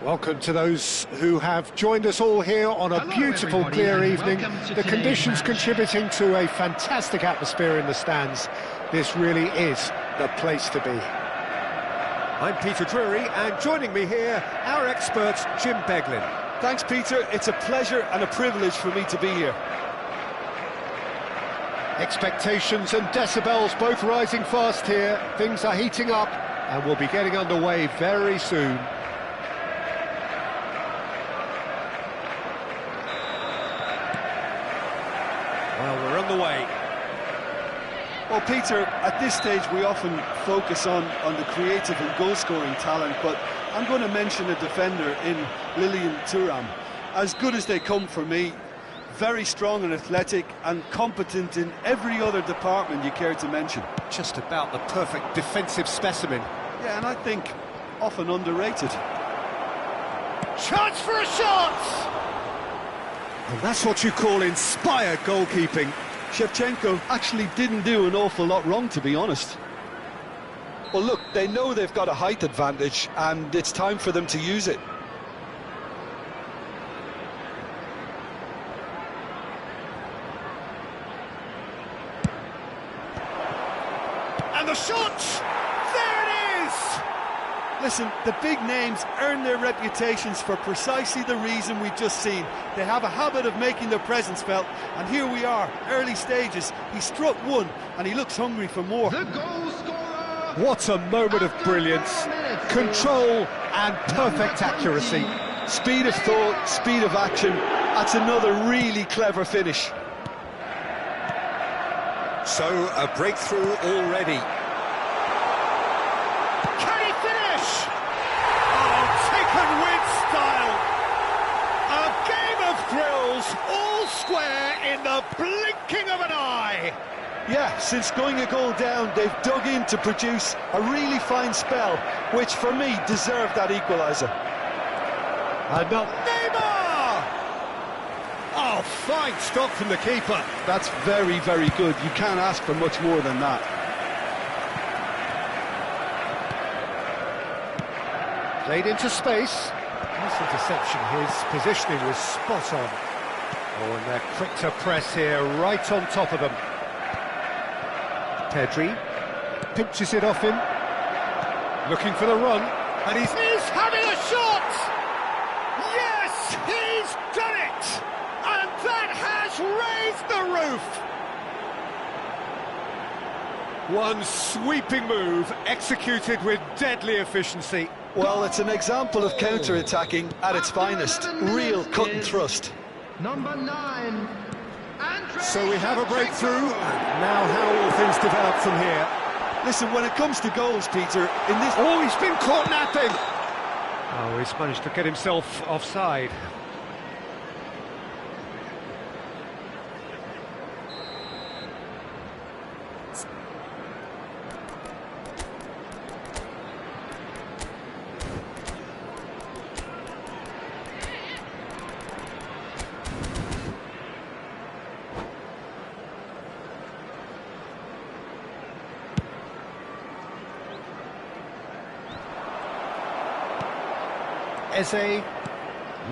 Welcome to those who have joined us all here on a beautiful, clear evening. The conditions contributing to a fantastic atmosphere in the stands. This really is the place to be. I'm Peter Drury, and joining me here, our expert, Jim Beglin. Thanks, Peter. It's a pleasure and a privilege for me to be here. Expectations and decibels both rising fast here. Things are heating up, and we'll be getting underway very soon. Well, we're on the way. Well, Peter, at this stage we often focus on the creative and goal-scoring talent, but I'm going to mention a defender in Lilian Thuram. As good as they come for me, very strong and athletic and competent in every other department you care to mention. Just about the perfect defensive specimen. Yeah, and I think often underrated. Chance for a shot! And that's what you call inspired goalkeeping. Shevchenko actually didn't do an awful lot wrong, to be honest. Well, look, they know they've got a height advantage, and it's time for them to use it. And the shot! There it is! Listen, the big names earn their reputations for precisely the reason we've just seen. They have a habit of making their presence felt, and here we are, early stages. He struck one, and he looks hungry for more. The goal scorer! What a moment of brilliance. Control and perfect accuracy. Speed of thought, speed of action. That's another really clever finish. So, a breakthrough already. Can he finish? Oh, taken with style. A game of thrills, all square in the blinking of an eye. Yeah, since going a goal down, they've dug in to produce a really fine spell, which for me deserved that equaliser. And not Neymar! Oh, fine stop from the keeper. That's very, very good. You can't ask for much more than that. Played into space. Nice interception. His positioning was spot on. Oh, and they're quick to press here, right on top of them. Pedri pinches it off him. Looking for the run. And he's having a shot! Yes, he's done it! And that has raised the roof! One sweeping move, executed with deadly efficiency. Well, it's an example of counter-attacking at its finest. Real cut and thrust. Number 9. So we have a breakthrough, and now how will things develop from here? Listen, when it comes to goals, Peter, in this... Oh, he's been caught napping! Oh, he's managed to get himself offside. Eze,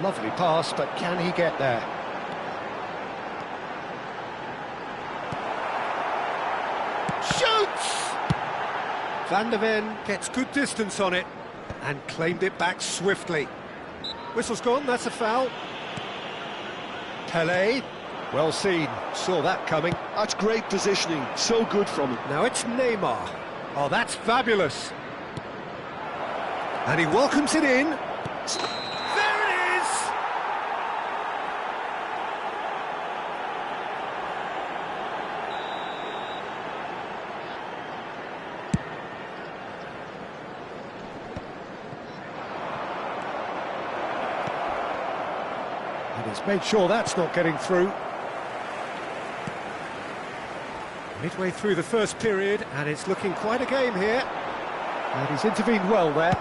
lovely pass, but can he get there? Shoots! Van der Ven gets good distance on it and claimed it back swiftly. Whistle's gone, that's a foul. Pelé, well seen, saw that coming. That's great positioning, so good from him. Now it's Neymar. Oh, that's fabulous. And he welcomes it in. There it is! And he's made sure that's not getting through. Midway through the first period, and it's looking quite a game here. And he's intervened well there.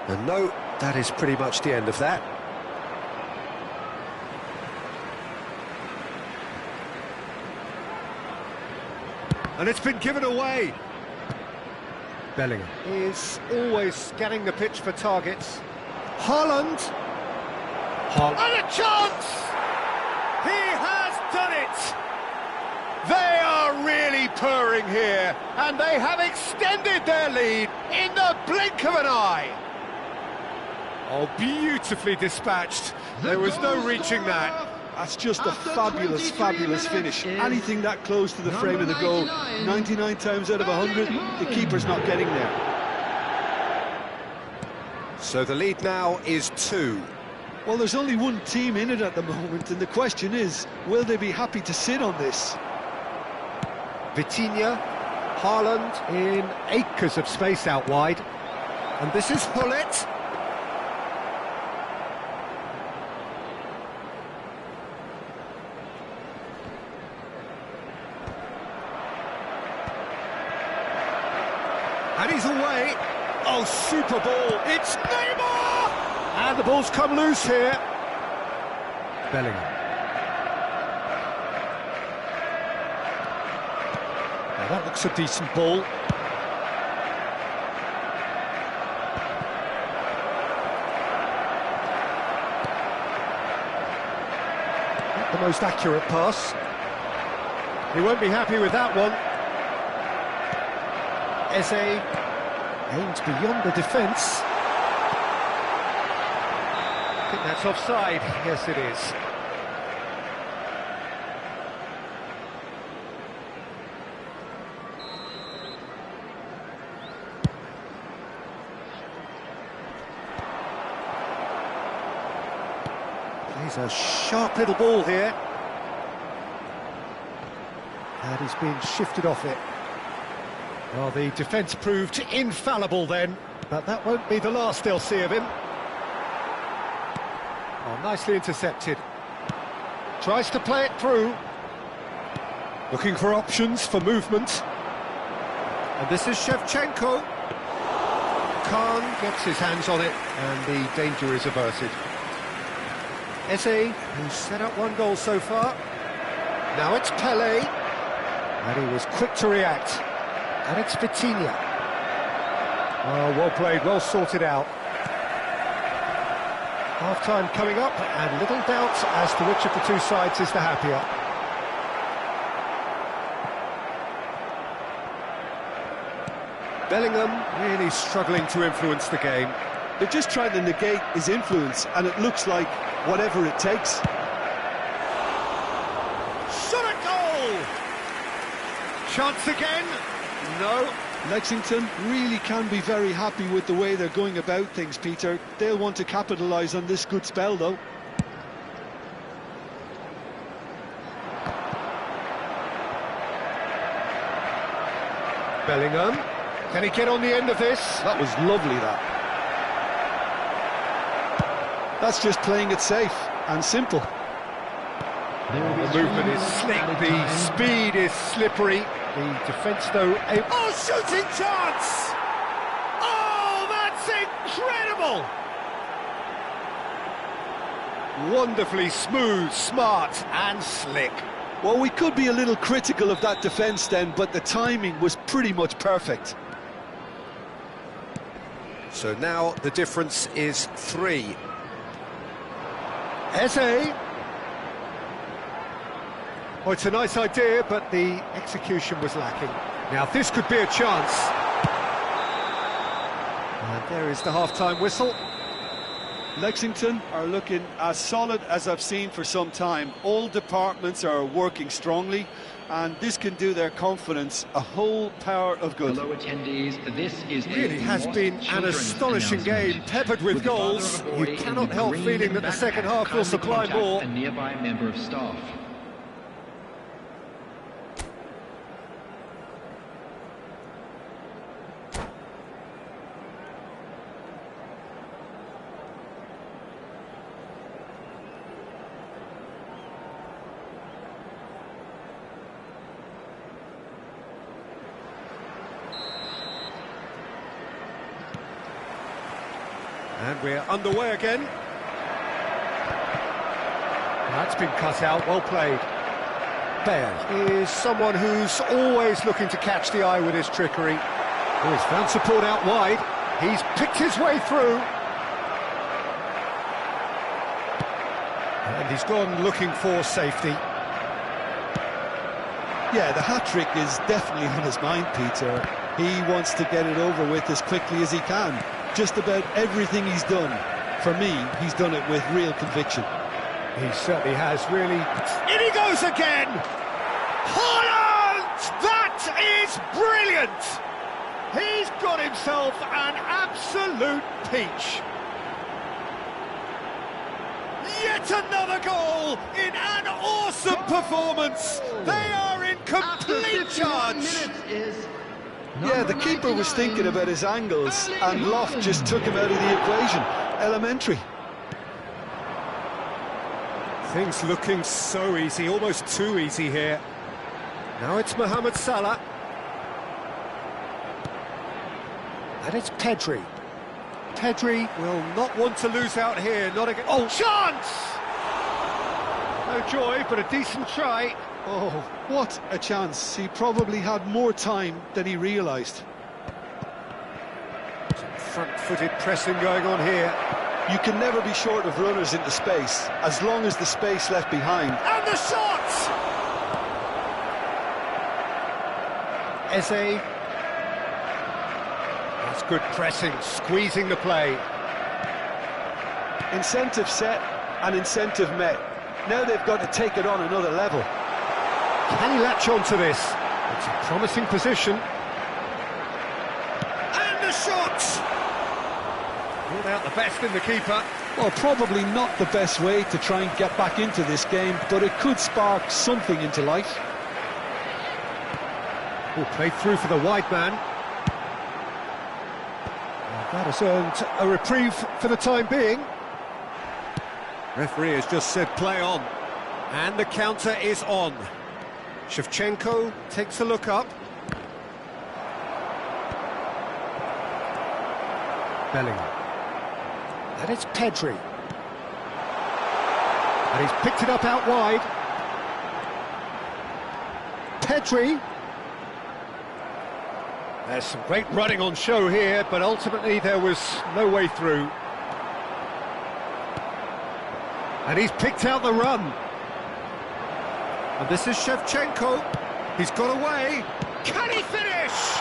And no, that is pretty much the end of that. And it's been given away. Bellingham is always scanning the pitch for targets. Haaland. And a chance! He has done it! They are really purring here, and they have extended their lead in the blink of an eye. Oh, beautifully dispatched. There was no reaching that. That's just a fabulous, fabulous finish. Anything that close to the frame of the goal, 99 times out of 100, the keeper's not getting there. So the lead now is 2. Well, there's only one team in it at the moment, and the question is, will they be happy to sit on this? Vitinha, Haaland in acres of space out wide. And this is Hullet. And he's away. Oh, super ball. It's Neymar! And the ball's come loose here. Bellingham. Now that looks a decent ball. Not the most accurate pass. He won't be happy with that one. Eze aims beyond the defence. I think that's offside. Yes, it is. Plays a sharp little ball here. And he's being shifted off it. Well, the defence proved infallible then, but that won't be the last they'll see of him. Oh, nicely intercepted. Tries to play it through. Looking for options for movement. And this is Shevchenko. Khan gets his hands on it, and the danger is averted. Eze, who's set up 1 goal so far. Now it's Pelé. And he was quick to react. And it's Vitinha. Oh, well played, well sorted out. Half-time coming up, and little doubt as to which of the two sides is the happier. Bellingham really struggling to influence the game. They're just trying to negate his influence, and it looks like whatever it takes. Shot at goal! Chance again? No. Lexington really can be very happy with the way they're going about things, Peter. They'll want to capitalise on this good spell, though. Bellingham. Can he get on the end of this? That was lovely, that. That's just playing it safe and simple. The movement is slick, the speed is slippery. The defence, though, oh, shooting chance! Oh, that's incredible! Wonderfully smooth, smart and slick. Well, we could be a little critical of that defence then, but the timing was pretty much perfect. So now the difference is 3. Eze. Oh, it's a nice idea, but the execution was lacking. Now, this could be a chance. And there is the half-time whistle. Lexington are looking as solid as I've seen for some time. All departments are working strongly, and this can do their confidence a whole power of good. Hello, attendees. This is Really has been an astonishing game, peppered with goals. You cannot help feeling that the second half will supply more. A nearby member of staff. And we're underway again. That's been cut out, well played. Bale is someone who's always looking to catch the eye with his trickery. Oh, he's found support out wide. He's picked his way through. And he's gone looking for safety. Yeah, the hat-trick is definitely on his mind, Peter. He wants to get it over with as quickly as he can. Just about everything he's done, for me, he's done it with real conviction. He certainly has, really. In he goes again! Haaland! That is brilliant! He's got himself an absolute peach. Yet another goal in an awesome performance. They are in complete charge. Yeah, the keeper was thinking about his angles, and Loft just took him out of the equation. Elementary. Things looking so easy, almost too easy here. Now it's Mohamed Salah. And it's Pedri. Pedri will not want to lose out here, not again. Oh, chance! No joy, but a decent try. Oh, what a chance. He probably had more time than he realised. Some front-footed pressing going on here. You can never be short of runners into space, as long as the space left behind. And the shot! Eze. That's good pressing, squeezing the play. Incentive set and incentive met. Now they've got to take it on another level. Can he latch on to this? It's a promising position. And the shot! Pulled out the best in the keeper. Well, probably not the best way to try and get back into this game, but it could spark something into life. Oh, played through for the wide man. That has earned a reprieve for the time being. Referee has just said play on. And the counter is on. Shevchenko takes a look up. Bellingham. And it's Pedri. And he's picked it up out wide. Pedri. There's some great running on show here, but ultimately there was no way through. And he's picked out the run. And this is Shevchenko. He's got away. Can he finish?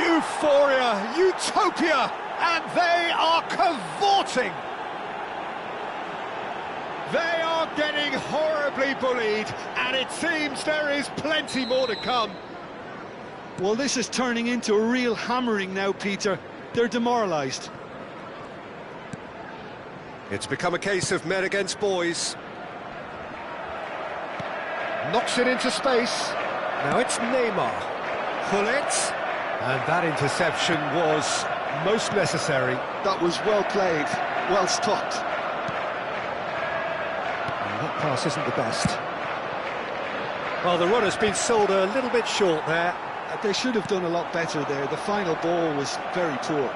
Euphoria, utopia, and they are cavorting. They are getting horribly bullied, and it seems there is plenty more to come. Well, this is turning into a real hammering now, Peter. They're demoralised. It's become a case of men against boys. Knocks it into space. Now it's Neymar. Pull it. And that interception was most necessary. That was well played, well stopped. And that pass isn't the best. Well, the runner's been sold a little bit short there. They should have done a lot better there. The final ball was very poor.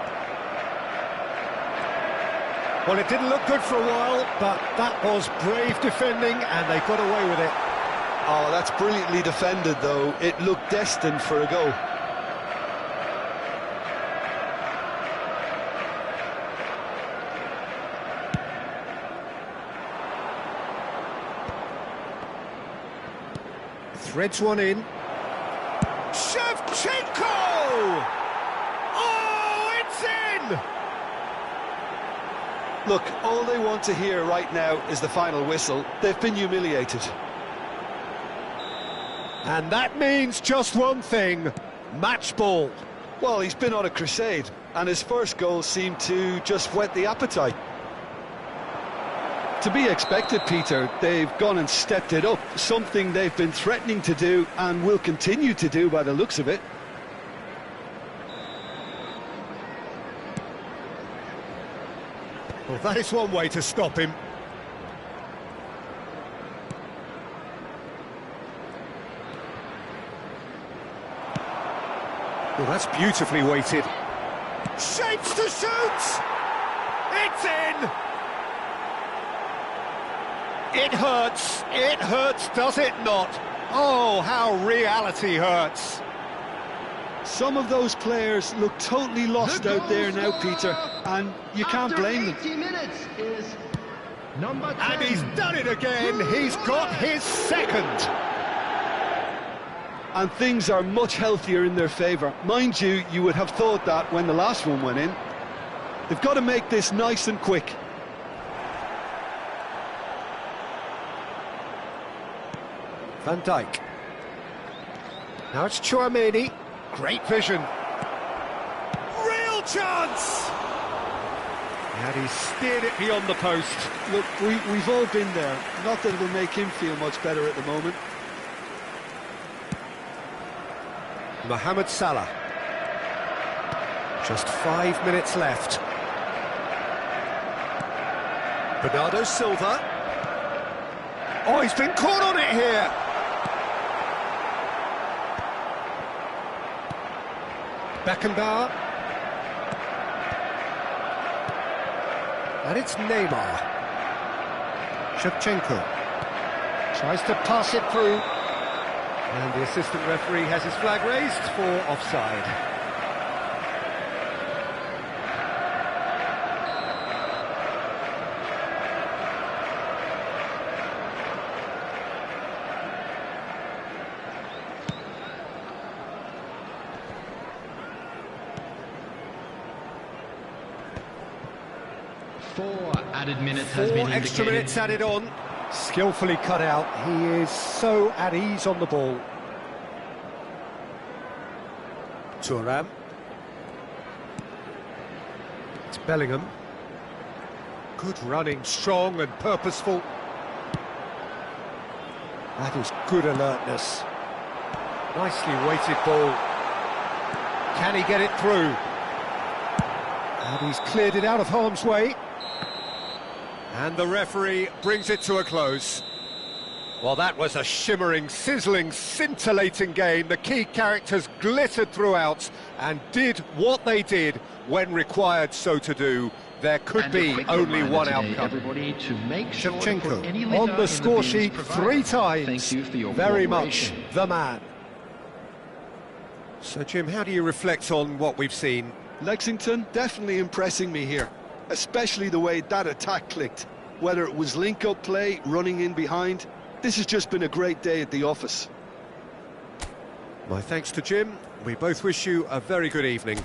Well, it didn't look good for a while, but that was brave defending, and they got away with it. Oh, that's brilliantly defended, though. It looked destined for a goal. Threads one in. Shevchenko! Oh, it's in! Look, all they want to hear right now is the final whistle. They've been humiliated. And that means just one thing, match ball. Well, he's been on a crusade, and his first goal seemed to just whet the appetite. To be expected, Peter. They've gone and stepped it up, something they've been threatening to do and will continue to do by the looks of it. Well, that is one way to stop him. Well, that's beautifully weighted. Shapes to shoot! It's in! It hurts, does it not? Oh, how reality hurts. Some of those players look totally lost out there now, Peter, and you can't blame them. Number 10. And he's done it again. He's got his second. And things are much healthier in their favour. Mind you, you would have thought that when the last one went in. They've got to make this nice and quick. Van Dijk. Now it's Chouameni. Great vision. Real chance! And he's steered it beyond the post. Look, we've all been there. Not that it'll make him feel much better at the moment. Mohamed Salah. Just 5 minutes left. Bernardo Silva. Oh, he's been caught on it here. Beckenbauer. And it's Neymar. Shevchenko tries to pass it through. And the assistant referee has his flag raised for offside. Four added minutes has been Four extra indicated. minutes added on. Skillfully cut out. He is so at ease on the ball. Thuram. It's Bellingham. Good running, strong and purposeful. That is good alertness. Nicely weighted ball. Can he get it through? And he's cleared it out of harm's way. And the referee brings it to a close. Well, that was a shimmering, sizzling, scintillating game. The key characters glittered throughout and did what they did when required so to do. There could And a be quick only reminder one today, outcome. everybody, to make sure to put any Shevchenko litter on in the score bins sheet provided. 3 times. Thank you for your Very much cooperation. the man. So, Jim, how do you reflect on what we've seen? Lexington definitely impressing me here, especially the way that attack clicked. Whether it was link-up play, running in behind, this has just been a great day at the office. My thanks to Jim. We both wish you a very good evening.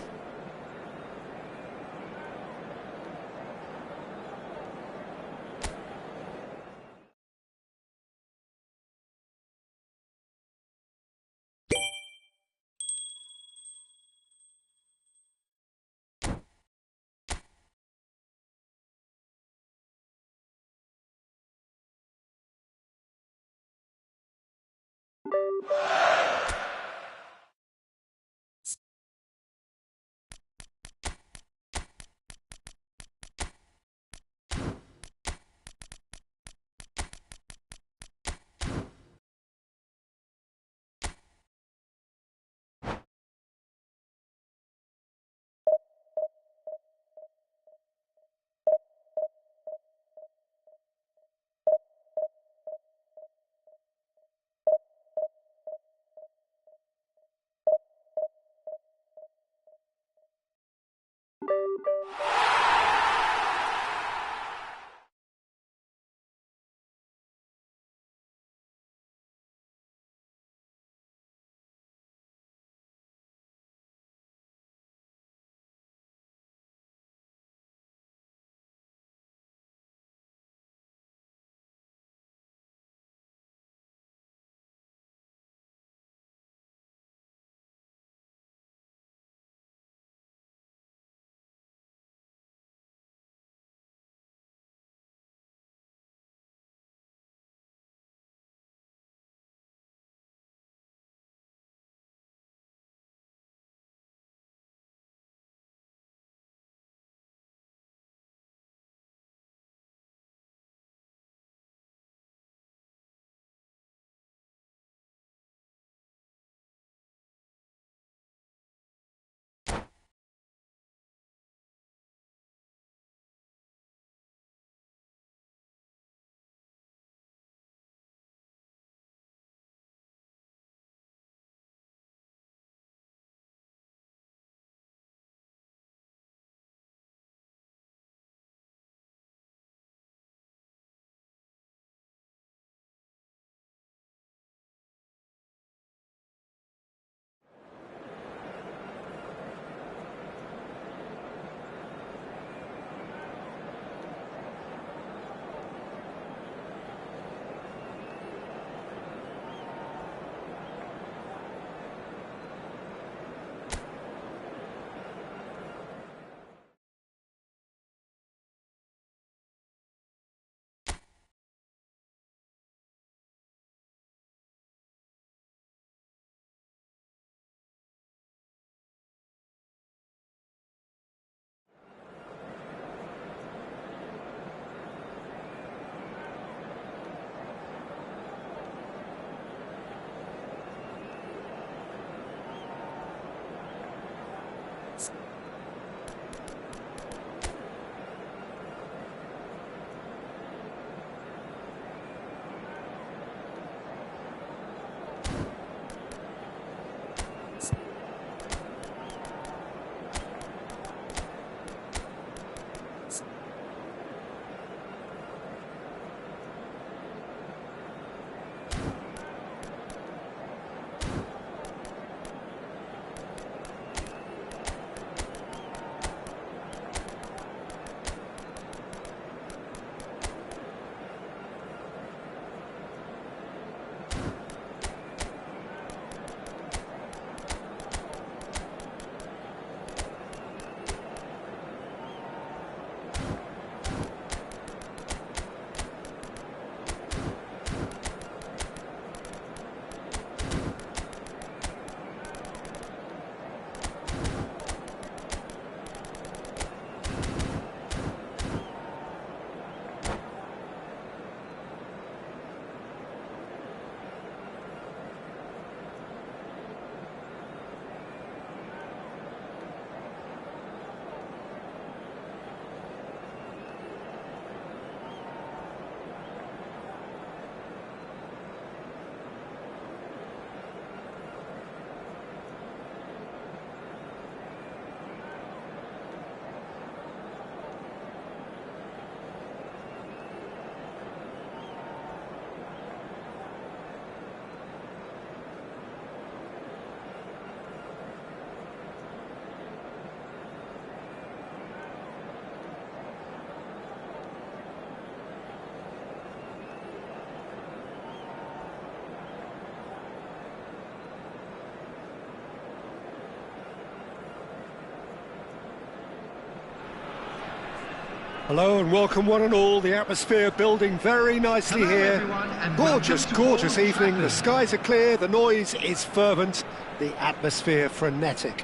Hello and welcome one and all. The atmosphere building very nicely Hello, here. everyone, and Gorgeous, welcome to gorgeous Old evening. The Trafford. skies are clear, the noise is fervent, the atmosphere frenetic.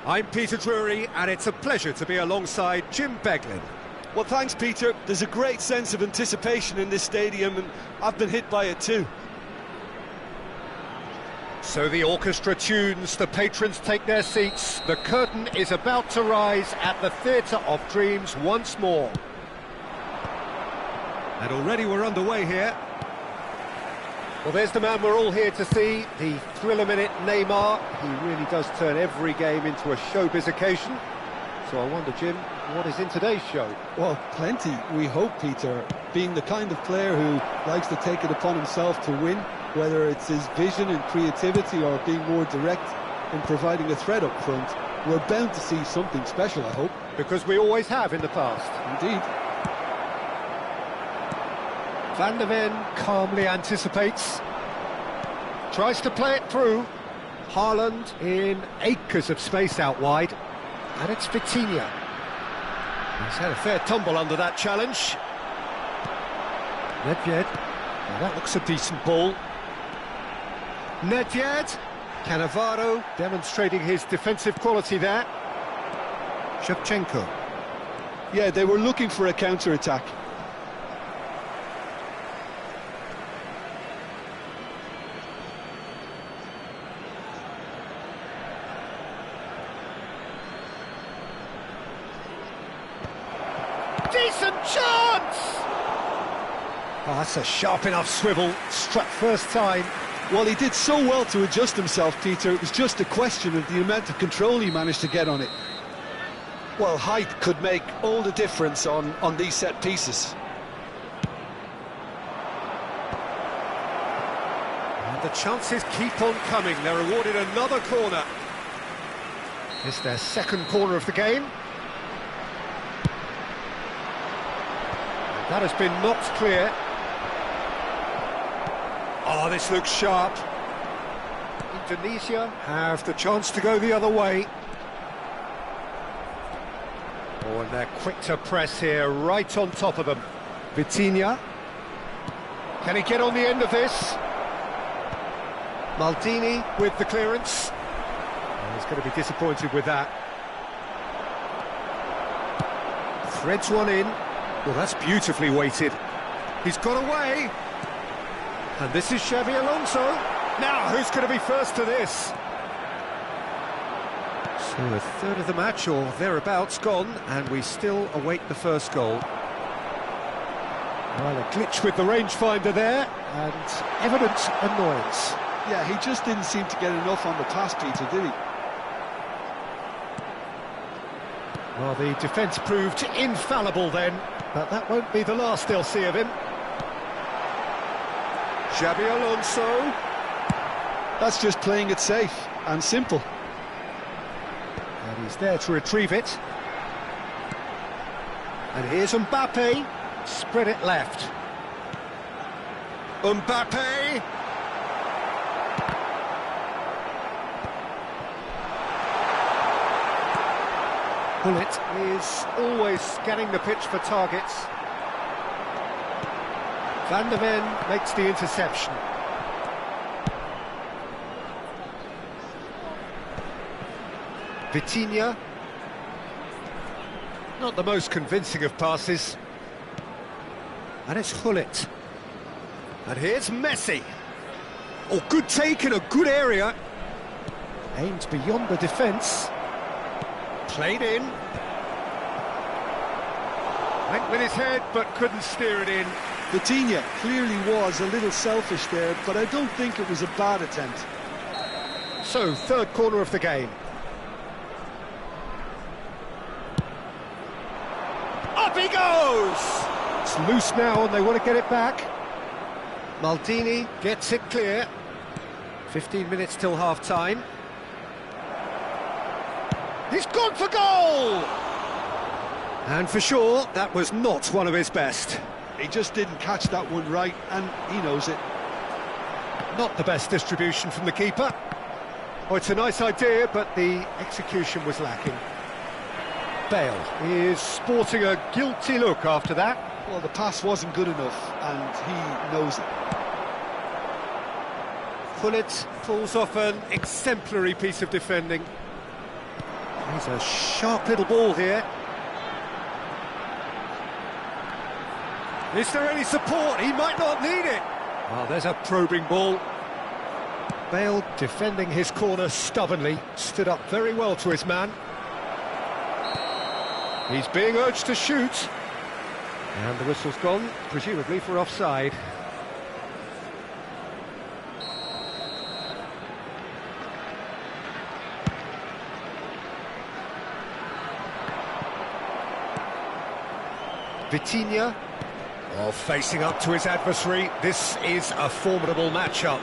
I'm Peter Drury and it's a pleasure to be alongside Jim Beglin. Well, thanks, Peter. There's a great sense of anticipation in this stadium, and I've been hit by it too. So the orchestra tunes, the patrons take their seats, the curtain is about to rise at the Theatre of Dreams once more. And already we're underway here. Well, there's the man we're all here to see, the thriller-minute Neymar. He really does turn every game into a showbiz occasion. So I wonder, Jim, what is in today's show? Well, plenty, we hope, Peter. Being the kind of player who likes to take it upon himself to win, whether it's his vision and creativity or being more direct in providing a threat up front, we're bound to see something special, I hope. Because we always have in the past. Indeed. Van der Ven calmly anticipates. Tries to play it through. Haaland in acres of space out wide. And it's Vitinha. He's had a fair tumble under that challenge. Nedved. Now that looks a decent ball. Nedved. Cannavaro demonstrating his defensive quality there. Shevchenko. Yeah, they were looking for a counter-attack. Decent chance! Oh, that's a sharp enough swivel, struck first time. Well, he did so well to adjust himself, Peter. It was just a question of the amount of control he managed to get on it. Well, height could make all the difference on these set pieces. And the chances keep on coming. They're awarded another corner. It's their second corner of the game. That has been knocked clear. Oh, this looks sharp. Indonesia have the chance to go the other way. Oh, and they're quick to press here, right on top of them. Vitinha. Can he get on the end of this? Maldini with the clearance. Oh, he's going to be disappointed with that. Threads one in. Well, that's beautifully weighted. He's got away. And this is Xabi Alonso. Now, who's going to be first to this? So a third of the match, or thereabouts, gone, and we still await the first goal. Well, a glitch with the rangefinder there, and evident annoyance. Yeah, he just didn't seem to get enough on the pass, Peter, did he? Well, the defence proved infallible then, but that won't be the last they'll see of him. Xabi Alonso. That's just playing it safe and simple. And he's there to retrieve it. And here's Mbappe. Spread it left. Mbappe. Bullet is always scanning the pitch for targets. Van der Ven makes the interception. Vitinha. Not the most convincing of passes. And it's Hullet. And here's Messi. Oh, good take in a good area. Aimed beyond the defence. Played in. Went with his head, but couldn't steer it in. Vitinha clearly was a little selfish there, but I don't think it was a bad attempt. So, third corner of the game. Up he goes! It's loose now and they want to get it back. Maldini gets it clear. 15 minutes till half-time. He's gone for goal! And for sure, that was not one of his best. He just didn't catch that one right, and he knows it. Not the best distribution from the keeper. Oh, it's a nice idea, but the execution was lacking. Bale is sporting a guilty look after that. Well, the pass wasn't good enough, and he knows it. Pullet pulls off an exemplary piece of defending. He's a sharp little ball here. Is there any support? He might not need it. Oh, there's a probing ball. Bale defending his corner stubbornly, stood up very well to his man. He's being urged to shoot. And the whistle's gone, presumably for offside. Vitinha, facing up to his adversary. This is a formidable matchup.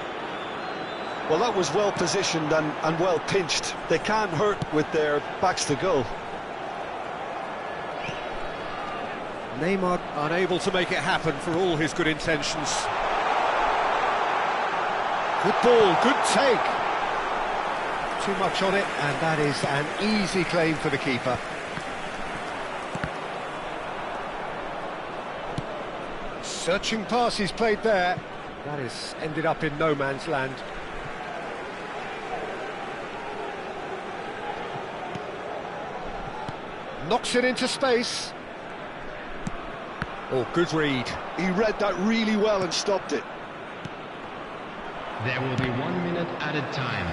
Well, that was well positioned and well pinched. They can't hurt with their backs to goal. Neymar unable to make it happen for all his good intentions. Good ball, good take. Too much on it, and that is an easy claim for the keeper. Searching pass he's played there. That has ended up in no man's land. Knocks it into space. Oh, good read. He read that really well and stopped it. There will be 1 minute added time.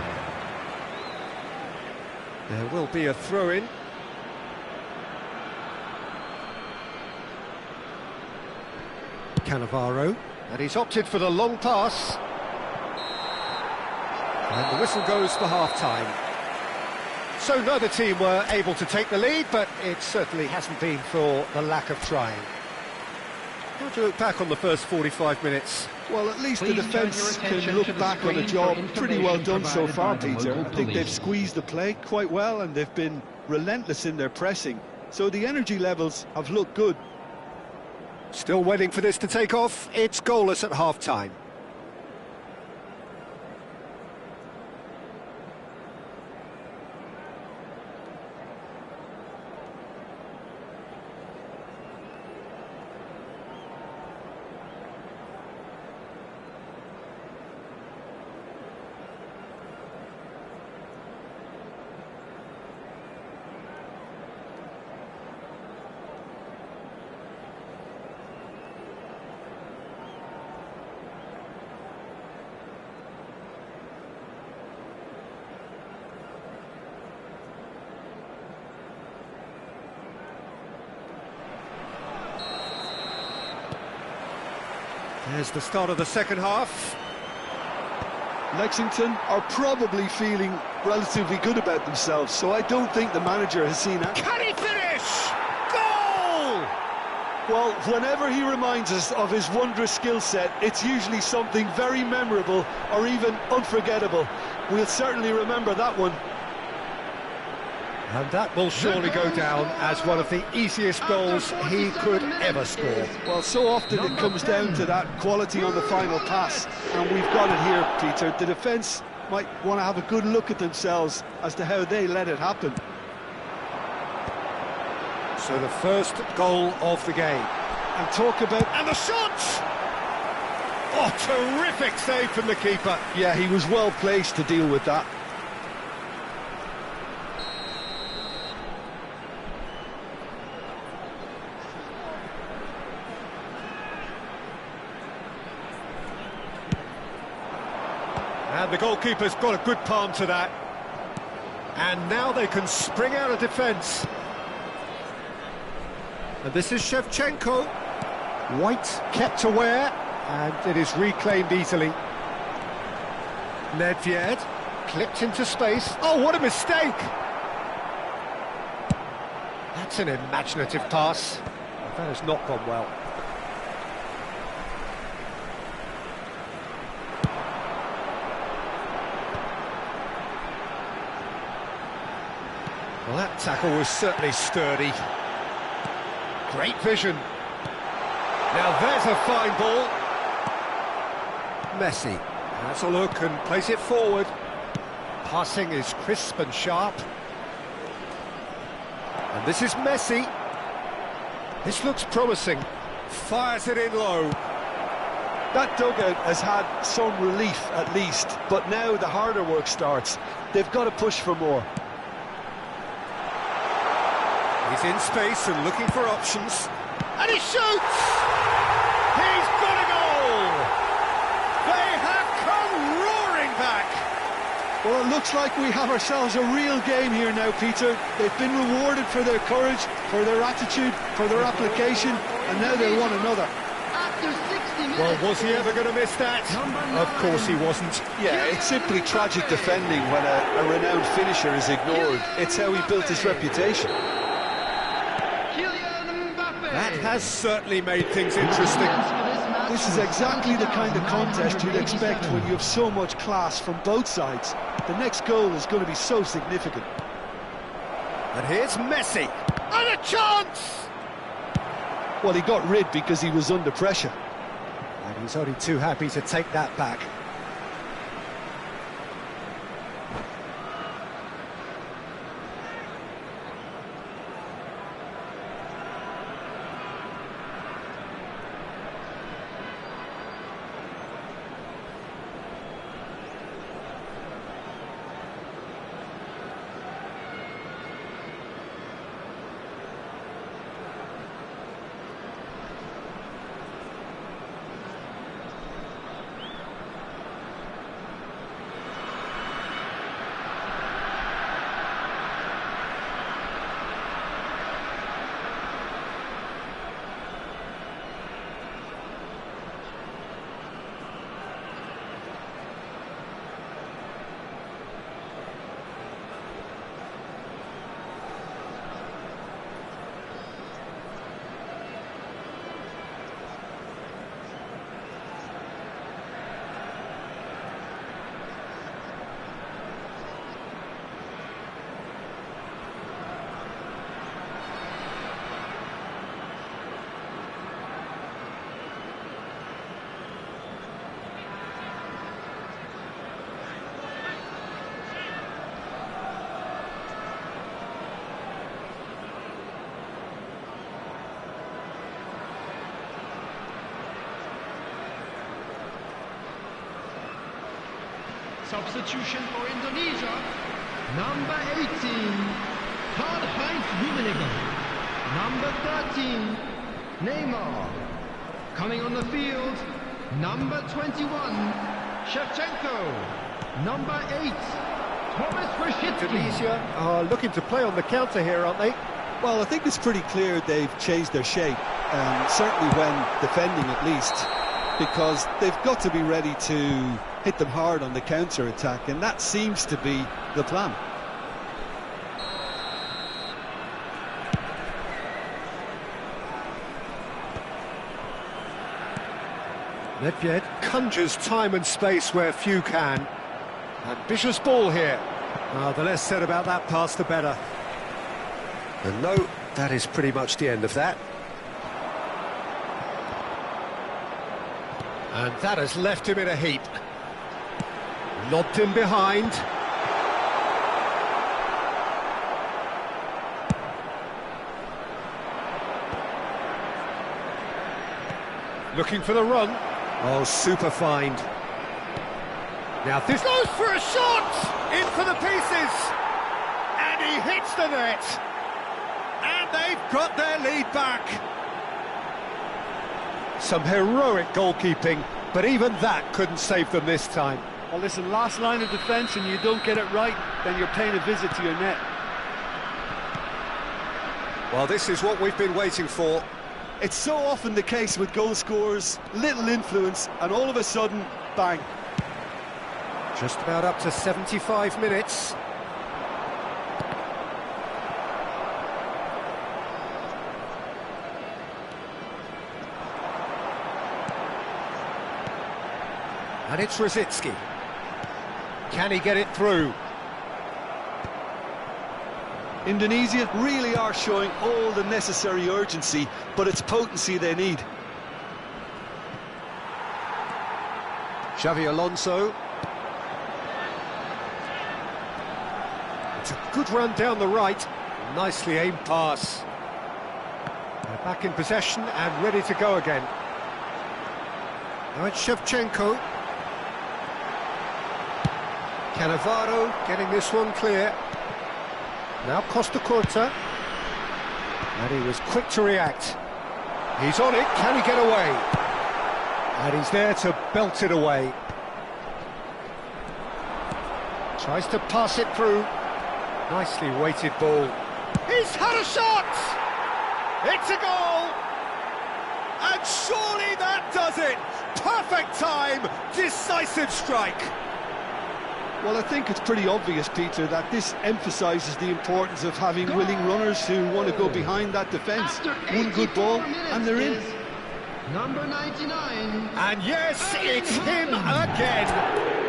There will be a throw-in. Cannavaro, and he's opted for the long pass. And the whistle goes for half-time. So neither team were able to take the lead, but it certainly hasn't been for the lack of trying. How do you look back on the first 45 minutes? Well, at least the defence can look back on the job pretty well done so far, Peter. I think they've squeezed the play quite well, and they've been relentless in their pressing. So the energy levels have looked good. Still waiting for this to take off. It's goalless at half-time. There's the start of the second half. Lexington are probably feeling relatively good about themselves, so I don't think the manager has seen that. Can he finish? Goal! Well, whenever he reminds us of his wondrous skill set, it's usually something very memorable or even unforgettable. We'll certainly remember that one. And that will surely go down as one of the easiest goals he could ever score. Well, so often it comes down to that quality on the final pass, and we've got it here, Peter. The defence might want to have a good look at themselves as to how they let it happen. So the first goal of the game. And talk about... And the shot! Oh, terrific save from the keeper. Yeah, he was well placed to deal with that. And the goalkeeper's got a good palm to that. And now they can spring out of defence. And this is Shevchenko. White kept aware, and it is reclaimed easily. Nedved clipped into space. Oh, what a mistake! That's an imaginative pass. That has not gone well. Well, that tackle was certainly sturdy. Great vision. Now there's a fine ball. Messi has a look and plays it forward. Passing is crisp and sharp. And this is Messi. This looks promising. Fires it in low. That dugout has had some relief at least, but now the harder work starts. They've got to push for more. He's in space and looking for options. And he shoots! He's got a goal! They have come roaring back! Well, it looks like we have ourselves a real game here now, Peter. They've been rewarded for their courage, for their attitude, for their application, and now they want another. After 60 minutes. Well, was he ever going to miss that? Of course he wasn't. Yeah, it's simply tragic defending when a renowned finisher is ignored. It's how he built his reputation. That has certainly made things interesting. This is exactly the kind of contest you'd expect when you have so much class from both sides. The next goal is going to be so significant. And here's Messi. And a chance! Well, he got rid because he was under pressure. And he's only too happy to take that back. Substitution for Indonesia. Number 18, Karl-Heinz Rummenigge. Number 13, Neymar. Coming on the field, number 21, Shevchenko. Number 8, Thomas Rashitsky. Indonesia are looking to play on the counter here, aren't they? Well, I think it's pretty clear they've changed their shape, certainly when defending at least, because they've got to be ready to hit them hard on the counter-attack, and that seems to be the plan. Nedved conjures time and space where few can. Ambitious ball here. The less said about that pass, the better. And no, that is pretty much the end of that. And that has left him in a heap. Lobbed him behind. Looking for the run. Oh, super find. Now this goes for a shot! In for the pieces! And he hits the net! And they've got their lead back! Some heroic goalkeeping, but even that couldn't save them this time. Well, listen, last line of defence and you don't get it right, then you're paying a visit to your net. Well, this is what we've been waiting for. It's so often the case with goal scorers, little influence, and all of a sudden, bang. Just about up to 75 minutes. And it's Rosicki. Can he get it through? Indonesia really are showing all the necessary urgency, but it's potency they need. Xavi Alonso. It's a good run down the right. Nicely aimed pass. They're back in possession and ready to go again. Now it's Shevchenko. Cannavaro getting this one clear. Now Costa Curta. And he was quick to react. He's on it, can he get away? And he's there to belt it away. Tries to pass it through. Nicely weighted ball. He's had a shot! It's a goal! And surely that does it! Perfect time, decisive strike. Well, I think it's pretty obvious, Peter, that this emphasises the importance of having willing runners who want to go behind that defence. One good ball, and they're in. Number 99. And yes, it's him again.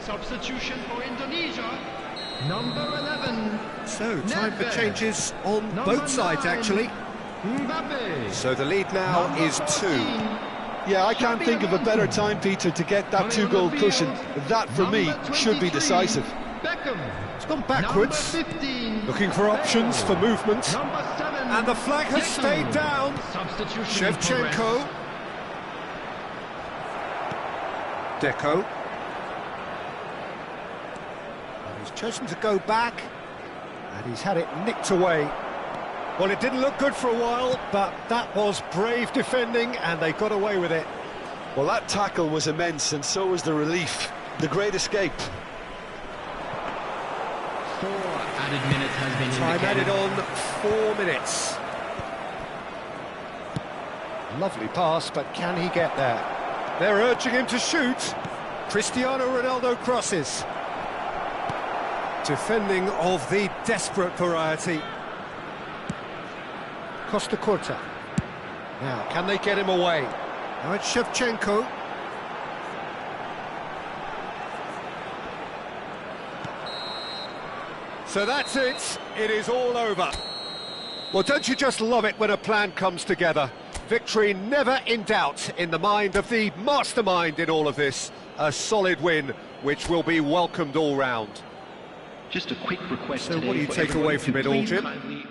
Substitution for Indonesia. Number 11. So, time for Nedved. changes on Number both sides, 9. actually. Mbappe. So the lead now Number is 2. 14. Yeah, I can't think of a better time, Peter, to get that two-goal cushion. That, for me, Number should be 23. decisive. Beckham. It's gone backwards. Number 15. Looking for options for movement. Number 7. And the flag has Beckham. stayed down. Substitution in Shevchenko. progress. Deco. He's chosen to go back, and he's had it nicked away. Well, it didn't look good for a while, but that was brave defending, and they got away with it. Well, that tackle was immense, and so was the relief. The great escape. 4 added minutes has been Time indicated. added on 4 minutes. Lovely pass, but can he get there? They're urging him to shoot. Cristiano Ronaldo crosses. Defending of the desperate variety. Costa Curta. Now, can they get him away? Now it's Shevchenko. So that's it. It is all over. Well, don't you just love it when a plan comes together? Victory never in doubt in the mind of the mastermind in all of this. A solid win, which will be welcomed all round. Just a quick request So today what do you for take everyone away to from it all, please Jim? kindly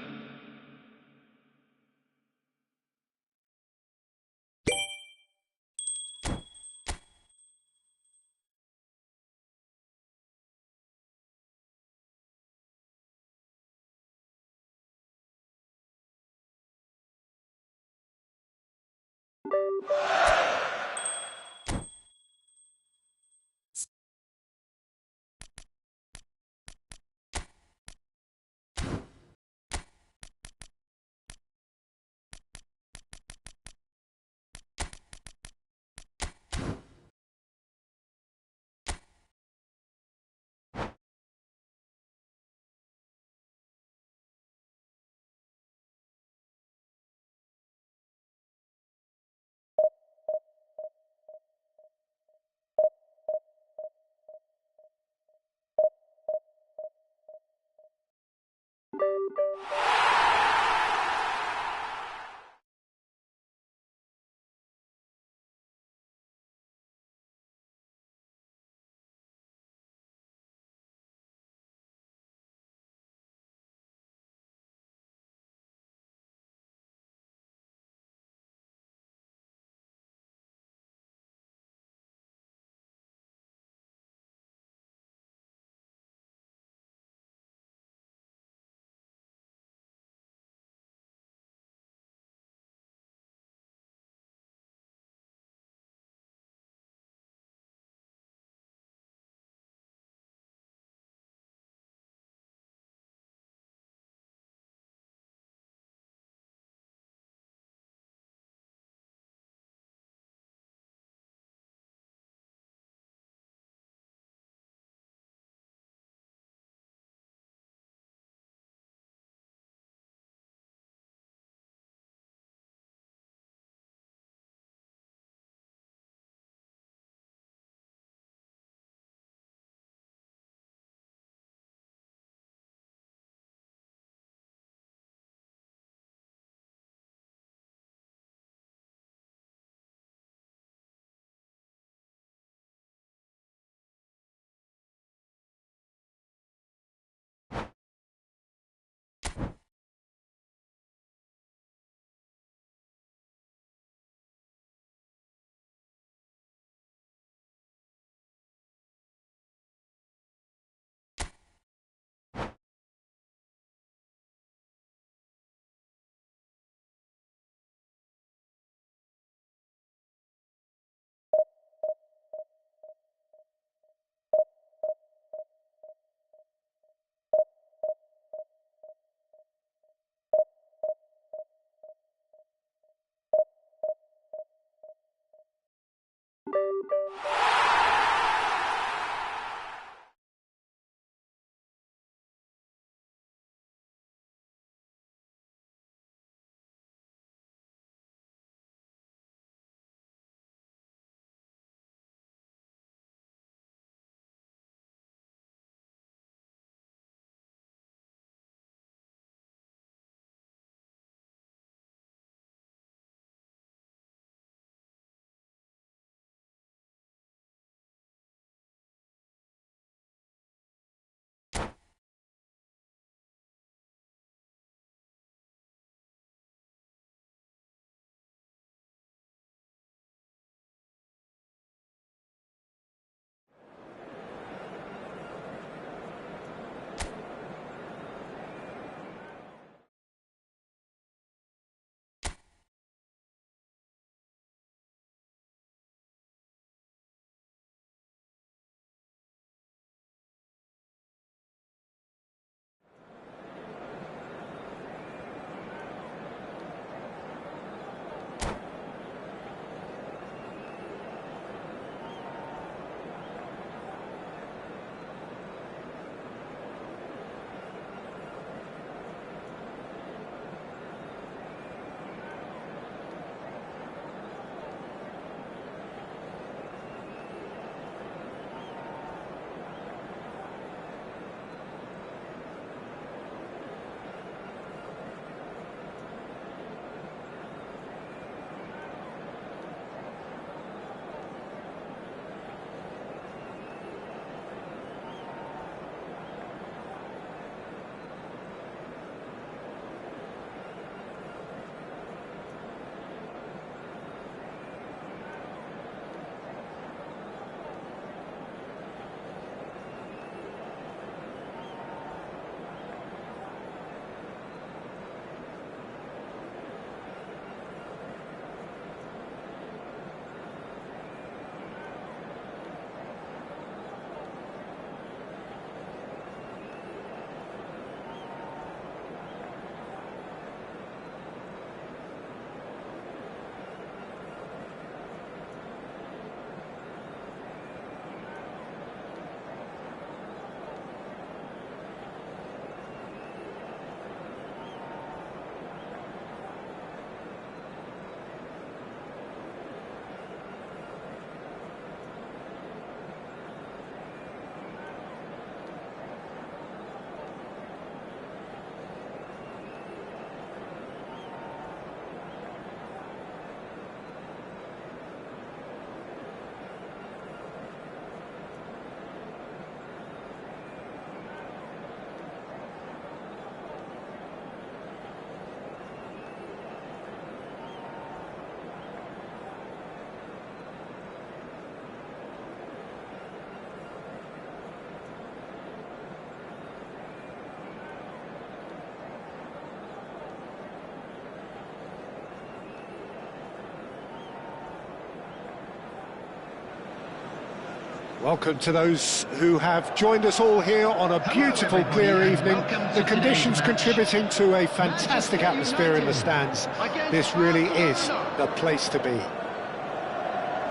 Welcome to those who have joined us all here on a beautiful, clear evening. The conditions contributing to a fantastic atmosphere in the stands. This really is the place to be.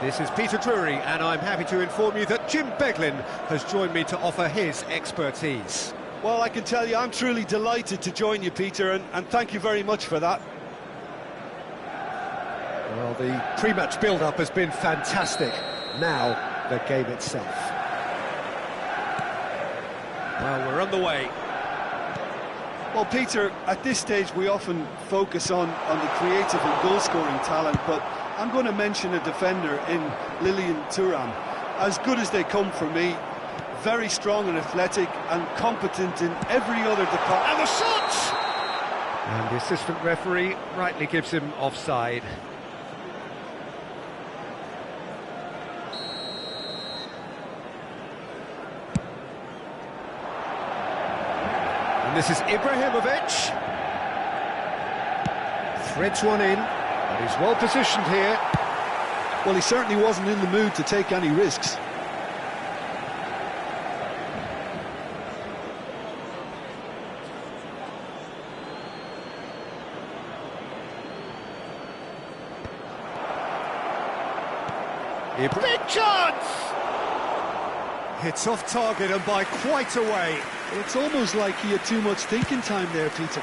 This is Peter Drury, and I'm happy to inform you that Jim Beglin has joined me to offer his expertise. Well, I can tell you I'm truly delighted to join you, Peter, and thank you very much for that. Well, the pre-match build-up has been fantastic. Now, the game itself. Well, we're on the way. Well, Peter, at this stage we often focus on the creative and goal-scoring talent, but I'm going to mention a defender in Lilian Thuram. As good as they come for me, very strong and athletic and competent in every other department. And the shot! And the assistant referee rightly gives him offside. And this is Ibrahimovic. Threads one in, and he's well positioned here. Well, he certainly wasn't in the mood to take any risks. Big chance! It's off target and by quite a way. It's almost like he had too much thinking time there, Peter.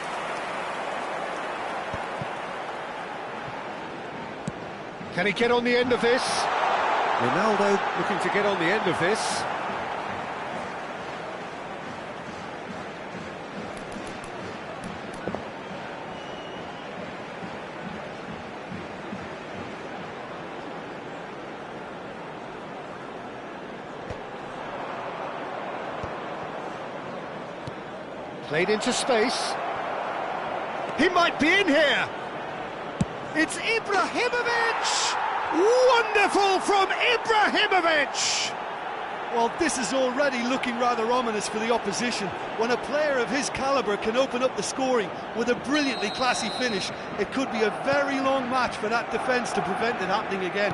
Can he get on the end of this? Ronaldo looking to get on the end of this. Played into space. He might be in here. It's Ibrahimovic! Wonderful from Ibrahimovic! Well, this is already looking rather ominous for the opposition. When a player of his calibre can open up the scoring with a brilliantly classy finish, it could be a very long match for that defence to prevent it happening again.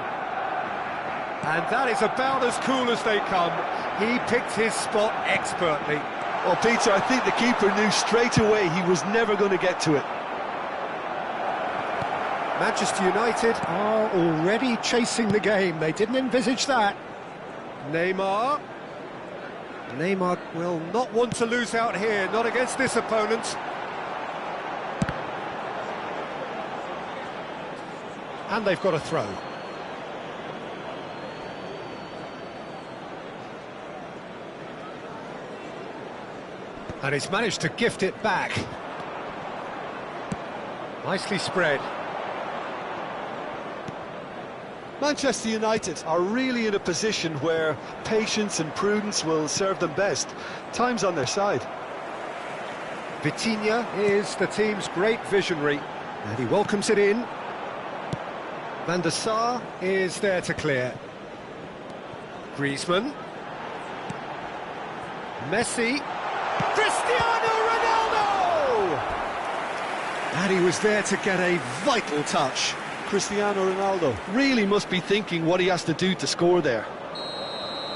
And that is about as cool as they come. He picked his spot expertly. Well, Peter, I think the keeper knew straight away he was never going to get to it. Manchester United are already chasing the game. They didn't envisage that. Neymar. Neymar will not want to lose out here, not against this opponent. And they've got a throw. And he's managed to gift it back. Nicely spread. Manchester United are really in a position where patience and prudence will serve them best. Time's on their side. Vitinha is the team's great visionary, and he welcomes it in. Van der Sar is there to clear. Griezmann. Messi. Cristiano Ronaldo! And he was there to get a vital touch. Cristiano Ronaldo really must be thinking what he has to do to score there.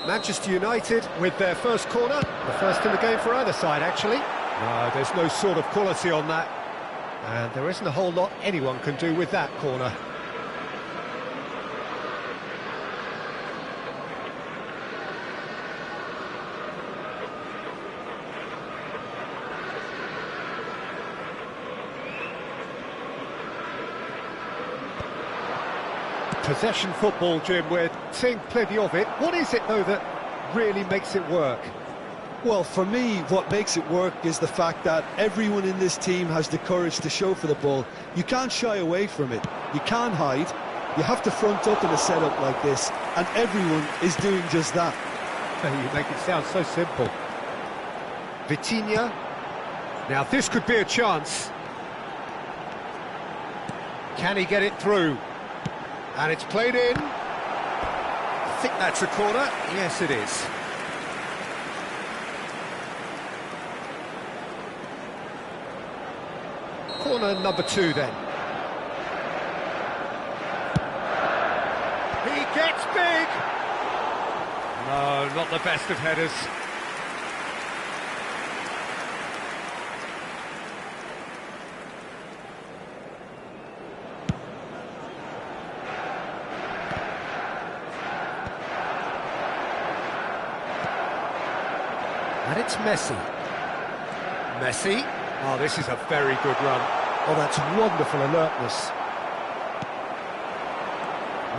Manchester United with their first corner, the first in the game for either side, actually. No, there's no sort of quality on that, and there isn't a whole lot anyone can do with that corner. Possession football, Jim, we're seeing plenty of it. What is it, though, that really makes it work? Well, for me, what makes it work is the fact that everyone in this team has the courage to show for the ball. You can't shy away from it. You can't hide. You have to front up in a setup like this, and everyone is doing just that. You make it sound so simple. Vitinha. Now, this could be a chance. Can he get it through? And it's played in. I think that's a corner. Yes, it is. Corner number 2 then. He gets big. No, not the best of headers. And it's Messi. Messi. Oh, this is a very good run. Oh, that's wonderful alertness.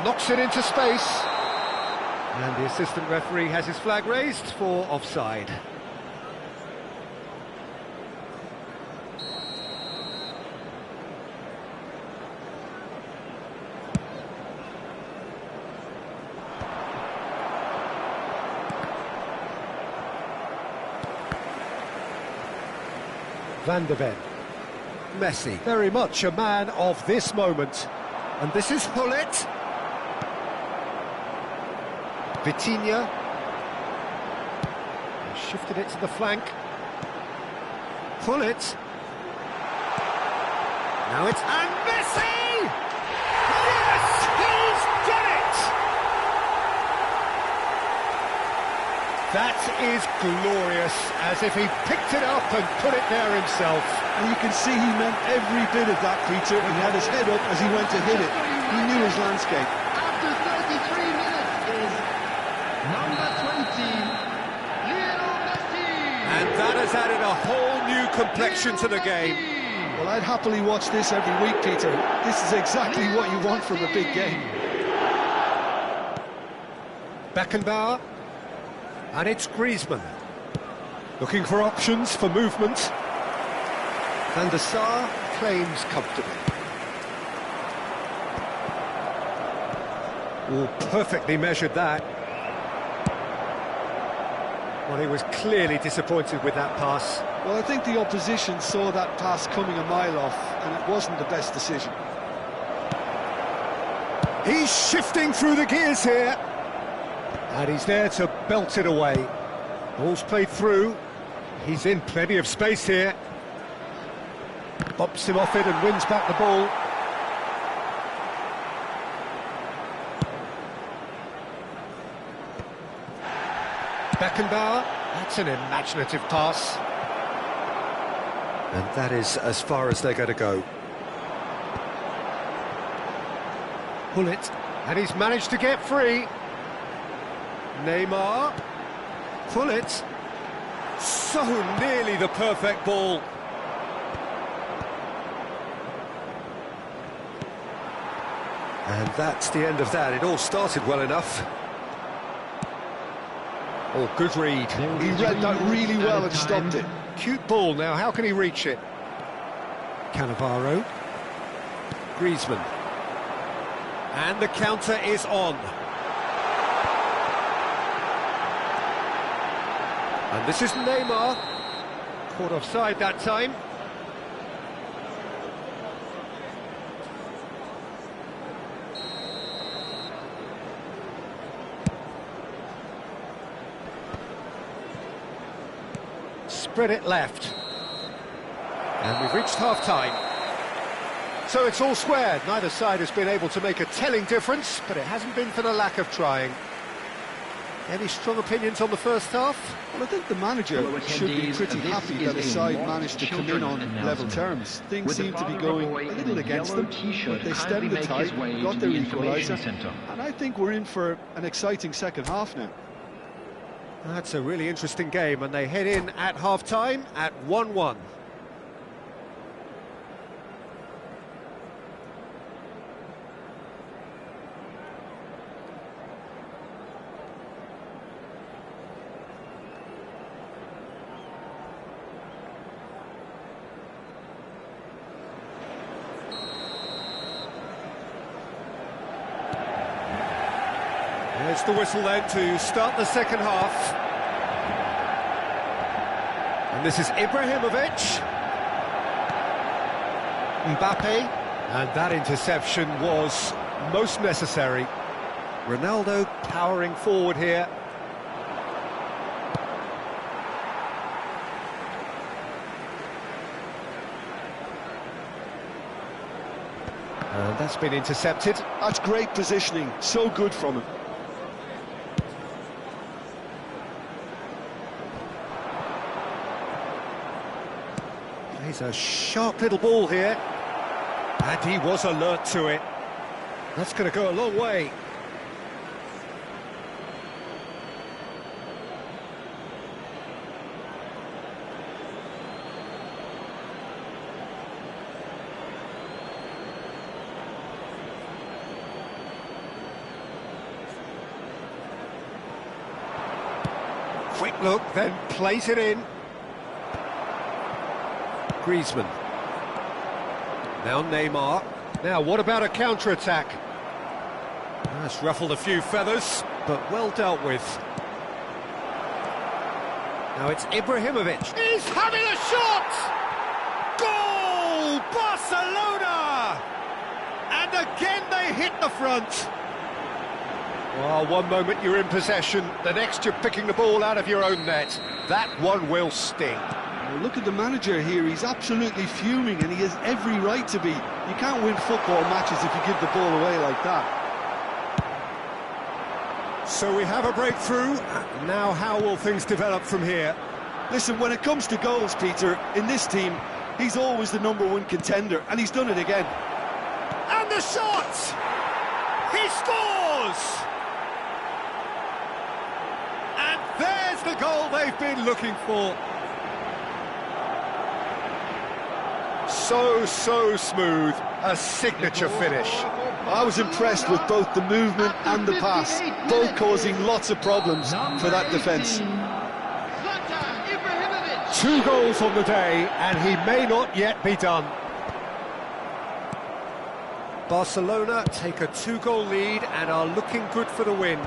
Knocks it into space. And the assistant referee has his flag raised for offside. Van de Ven. Messi. Very much a man of this moment. And this is Hullet. Vitinha. Shifted it to the flank. Hullet. Now it's... And Messi! Yes! He's done it! That is glorious, as if he picked it up and put it there himself. And you can see he meant every bit of that, Peter. He had his head up as he went to hit it. He knew his landscape. After 33 minutes is number 20, Lionel Messi. And that has added a whole new complexion to the game. Well, I'd happily watch this every week, Peter. This is exactly what you want from a big game. Beckenbauer. And it's Griezmann. Looking for options for movement. Van der Sar claims comfortably. Oh, perfectly measured that. Well, he was clearly disappointed with that pass. Well, I think the opposition saw that pass coming a mile off, and it wasn't the best decision. He's shifting through the gears here. And he's there to belt it away. Ball's played through. He's in plenty of space here. Bops him off it and wins back the ball. Beckenbauer. That's an imaginative pass. And that is as far as they're going to go. Hullet. And he's managed to get free. Neymar. Hullet. So nearly the perfect ball. And that's the end of that. It all started well enough. Oh, good read. He read that really well and stopped it. Cute ball now, how can he reach it? Cannavaro. Griezmann. And the counter is on. And this is Neymar. Caught offside that time. Spread it left. And we've reached half-time. So it's all squared. Neither side has been able to make a telling difference, but it hasn't been for the lack of trying. Any strong opinions on the first half? Well, I think the manager should be pretty happy that his side managed to come in on level terms. Things seem to be going a little against them, but they stemmed the tide, got their equaliser, and I think we're in for an exciting second half now. That's a really interesting game, and they head in at half-time at 1-1. There's the whistle then to start the second half. And this is Ibrahimovic. Mbappe. And that interception was most necessary. Ronaldo powering forward here. And that's been intercepted. That's great positioning, so good from him. Plays a sharp little ball here. And he was alert to it. That's going to go a long way. Quick look, then plays it in. Griezmann. Now Neymar. Now, what about a counter-attack? That's ruffled a few feathers, but well dealt with. Now it's Ibrahimovic. He's having a shot! Goal! Barcelona! And again they hit the front. Well, one moment you're in possession, the next you're picking the ball out of your own net. That one will sting. Well, look at the manager here, he's absolutely fuming and he has every right to be. You can't win football matches if you give the ball away like that. So we have a breakthrough. Now how will things develop from here? Listen, when it comes to goals, Peter, in this team, he's always the #1 contender, and he's done it again. And the shot! He scores! And there's the goal they've been looking for. So smooth, a signature finish. I was impressed with both the movement and the pass, both causing lots of problems for that defence. 2 goals on the day, and he may not yet be done. Barcelona take a 2-goal lead and are looking good for the win.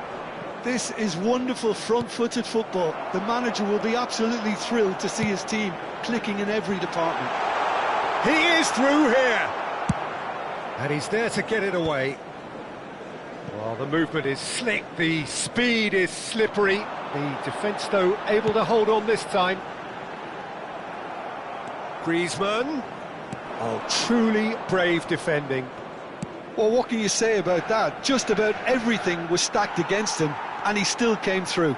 This is wonderful front-footed football. The manager will be absolutely thrilled to see his team clicking in every department. He is through here! And he's there to get it away. Well, the movement is slick, the speed is slippery. The defence, though, able to hold on this time. Griezmann. Oh, truly brave defending. Well, what can you say about that? Just about everything was stacked against him, and he still came through.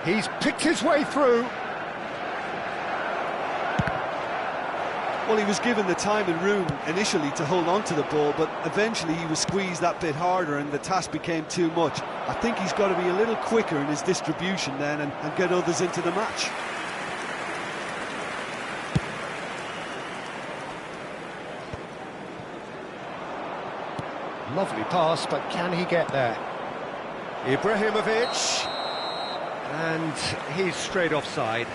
He's picked his way through. Well, he was given the time and room initially to hold on to the ball, but eventually he was squeezed that bit harder and the task became too much. I think he's got to be a little quicker in his distribution then and get others into the match. Lovely pass, but can he get there? Ibrahimovic. And he's straight offside.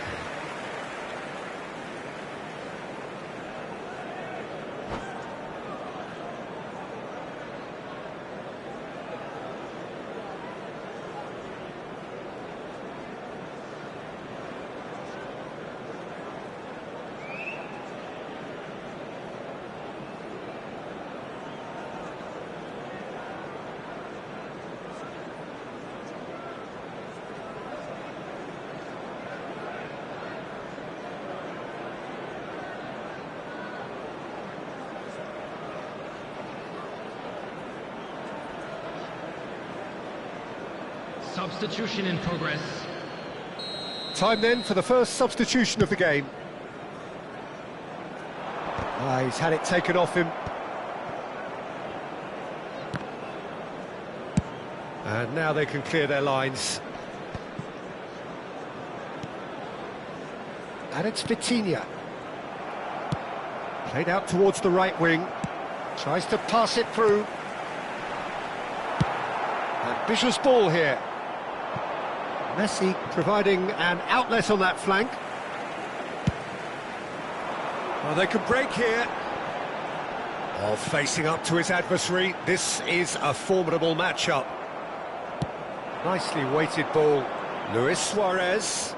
Substitution in progress. Time then for the first substitution of the game. He's had it taken off him. And now they can clear their lines. And it's Vitinha. Played out towards the right wing. Tries to pass it through. Ambitious ball here. Messi providing an outlet on that flank. Well, they can break here. Oh, facing up to his adversary. This is a formidable matchup. Nicely weighted ball. Luis Suarez.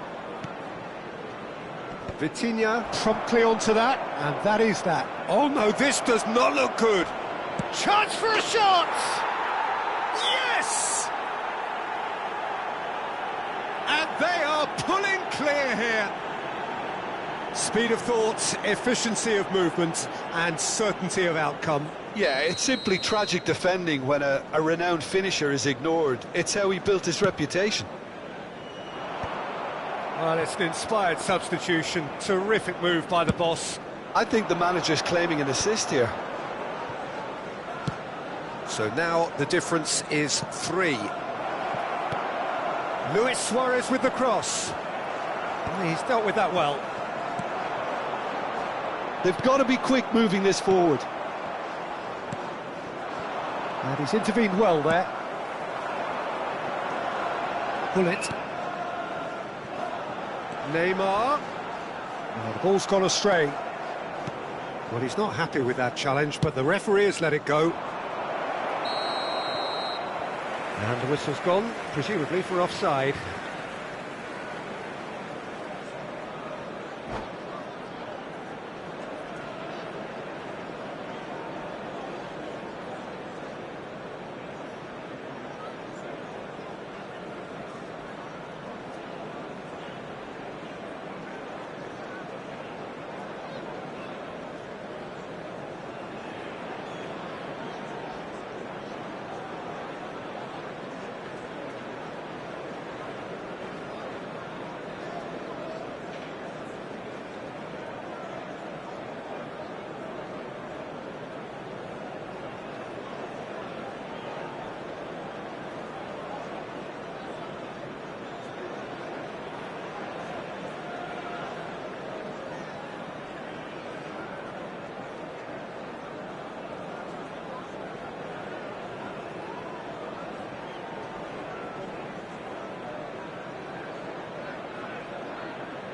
Vitinha promptly onto that, and that is that. Oh no, this does not look good. Chance for a shot! Yes! And they are pulling clear here. Speed of thought, efficiency of movement, and certainty of outcome. Yeah, it's simply tragic defending when a renowned finisher is ignored. It's how he built his reputation. Well, it's an inspired substitution. Terrific move by the boss. I think the manager's claiming an assist here. So now the difference is 3. Luis Suarez with the cross. Oh, he's dealt with that well. They've got to be quick moving this forward. And he's intervened well there. Pull it. Neymar. Oh, the ball's gone astray. Well, he's not happy with that challenge, but the referee has let it go. And the whistle's gone, presumably for offside.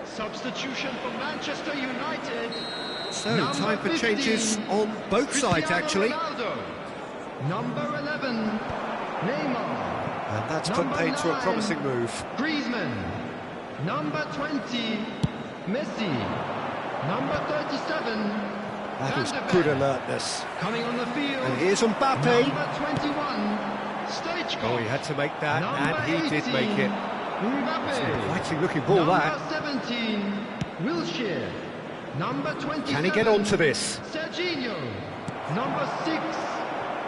Substitution for Manchester United. So, time for changes on both sides, actually. Ronaldo. Number 11, Neymar. And that's put paid to a promising move. Griezmann. Number 20, Messi. Number 37, That is Van de good Beek. alertness. Coming on the field. And here's Mbappe. Number 21, Stoichkov. Oh, he had to make that, Number and he did 18, make it. Mbappe. It's an exciting looking ball, Number that. 17, Wilshere. Number 27, Can he get onto this? Serginho. Number 6,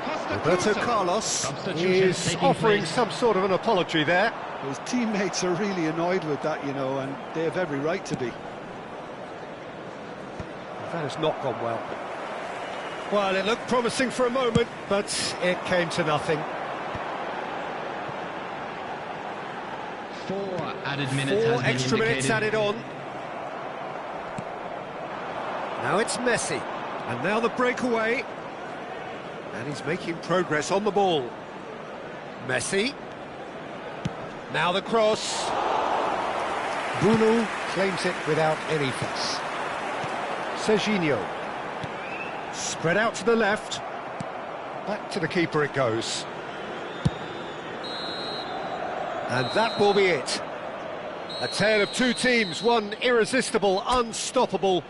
Costa Roberto Curso. Carlos Substitution is taking offering place. some sort of an apology there. His teammates are really annoyed with that, you know, and they have every right to be. That has not gone well. Well, it looked promising for a moment, but it came to nothing. 4 added minutes 4 has been extra minutes indicated. added on. Now it's Messi, and now the breakaway. And he's making progress on the ball. Messi. Now the cross. Bruno claims it without any fuss. Serginho. Spread out to the left. Back to the keeper it goes. And that will be it. A tale of two teams, one irresistible, unstoppable,